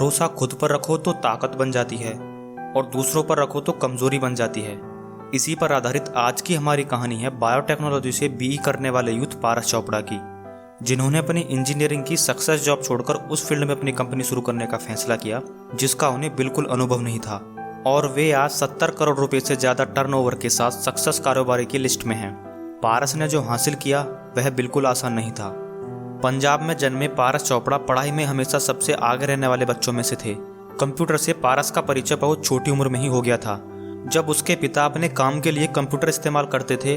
भरोसा खुद पर रखो तो ताकत बन जाती है और दूसरों पर रखो तो कमजोरी बन जाती है। इसी पर आधारित आज की हमारी कहानी है बायोटेक्नोलॉजी से बीई करने वाले यूथ पारस चोपड़ा की, जिन्होंने अपनी इंजीनियरिंग की सक्सेस जॉब छोड़कर उस फील्ड में अपनी कंपनी शुरू करने का फैसला किया जिसका उन्हें बिल्कुल अनुभव नहीं था, और वे आज 70 करोड़ रुपए से ज्यादा टर्नओवर के साथ सक्सेस कारोबारी की लिस्ट में हैं। पारस ने जो हासिल किया वह बिल्कुल आसान नहीं था। पंजाब में जन्मे पारस चोपड़ा पढ़ाई में हमेशा सबसे आगे रहने वाले बच्चों में से थे। कंप्यूटर से पारस का परिचय बहुत छोटी उम्र में ही हो गया था। जब उसके पिता अपने काम के लिए कंप्यूटर इस्तेमाल करते थे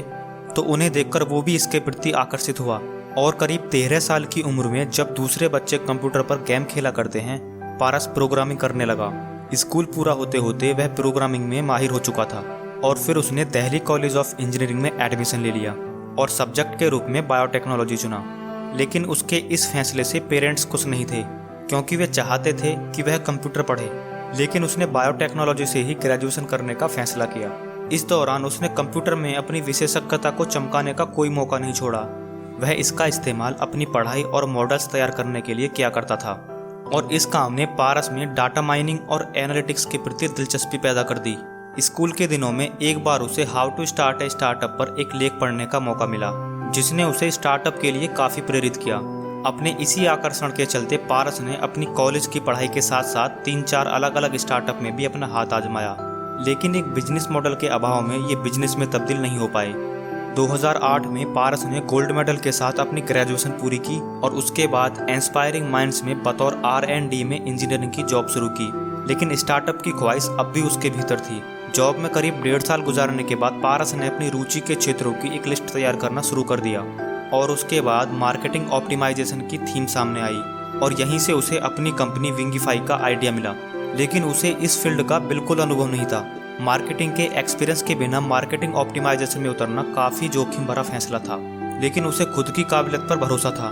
तो उन्हें देखकर वो भी इसके प्रति आकर्षित हुआ, और करीब 13 साल की उम्र में जब दूसरे बच्चे कंप्यूटर पर गेम खेला करते हैं, पारस प्रोग्रामिंग करने लगा। स्कूल पूरा होते होते वह प्रोग्रामिंग में माहिर हो चुका था और फिर उसने दिल्ली कॉलेज ऑफ इंजीनियरिंग में एडमिशन ले लिया और सब्जेक्ट के रूप में बायोटेक्नोलॉजी चुना। लेकिन उसके इस फैसले से पेरेंट्स खुश नहीं थे, क्योंकि वे चाहते थे कि वह कंप्यूटर पढ़े, लेकिन उसने बायोटेक्नोलॉजी से ही ग्रेजुएशन करने का फैसला किया। इस दौरान उसने कंप्यूटर में अपनी विशेषज्ञता को चमकाने का कोई मौका नहीं छोड़ा। वह इसका इस्तेमाल अपनी पढ़ाई और मॉडल्स तैयार करने के लिए किया करता था, और इस काम ने पारस में डाटा माइनिंग और एनालिटिक्स के प्रति दिलचस्पी पैदा कर दी। स्कूल के दिनों में एक बार उसे how to start a startup पर एक लेख पढ़ने का मौका मिला, जिसने उसे स्टार्टअप के लिए काफ़ी प्रेरित किया। अपने इसी आकर्षण के चलते पारस ने अपनी कॉलेज की पढ़ाई के साथ साथ 3-4 अलग अलग स्टार्टअप में भी अपना हाथ आजमाया, लेकिन एक बिजनेस मॉडल के अभाव में ये बिजनेस में तब्दील नहीं हो पाए। 2008 में पारस ने गोल्ड मेडल के साथ अपनी ग्रेजुएशन पूरी की और उसके बाद इंस्पायरिंग माइंड्स में बतौर R&D में इंजीनियरिंग की जॉब शुरू की, लेकिन स्टार्टअप की ख्वाहिश अब भी उसके भीतर थी। जॉब में करीब 1.5 साल गुजारने के बाद पारस ने अपनी रुचि के क्षेत्रों की एक लिस्ट तैयार करना शुरू कर दिया, और उसके बाद मार्केटिंग ऑप्टिमाइजेशन की थीम सामने आई और यहीं से उसे अपनी कंपनी विंगीफाई का आइडिया मिला। लेकिन उसे इस फील्ड का बिल्कुल अनुभव नहीं था। मार्केटिंग के एक्सपीरियंस के बिना मार्केटिंग ऑप्टिमाइजेशन में उतरना काफ़ी जोखिम भरा फैसला था, लेकिन उसे खुद की काबिलियत पर भरोसा था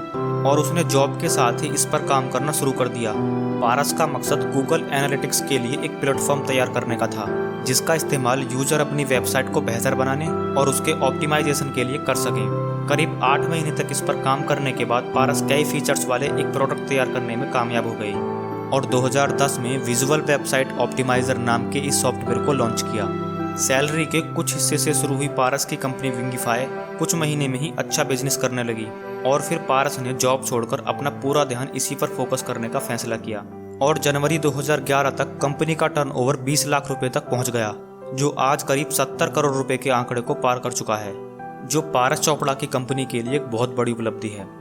और उसने जॉब के साथ ही इस पर काम करना शुरू कर दिया। पारस का मकसद गूगल एनालिटिक्स के लिए एक प्लेटफॉर्म तैयार करने का था, जिसका इस्तेमाल यूजर अपनी वेबसाइट को बेहतर बनाने और उसके ऑप्टिमाइजेशन के लिए कर सके। करीब 8 महीने तक इस पर काम करने के बाद पारस कई फीचर्स वाले एक प्रोडक्ट तैयार करने में कामयाब हो गई और 2010 में विजुअल वेबसाइट ऑप्टिमाइजर नाम के इस सॉफ्टवेयर को लॉन्च किया। सैलरी के कुछ हिस्से से शुरू हुई पारस की कंपनी विंगीफाई कुछ महीने में ही अच्छा बिजनेस करने लगी, और फिर पारस ने जॉब छोड़कर अपना पूरा ध्यान इसी पर फोकस करने का फैसला किया, और जनवरी 2011 तक कंपनी का टर्नओवर 20 लाख रुपए तक पहुंच गया, जो आज करीब 70 करोड़ रुपए के आंकड़े को पार कर चुका है, जो पारस चोपड़ा की कंपनी के लिए एक बहुत बड़ी उपलब्धि है।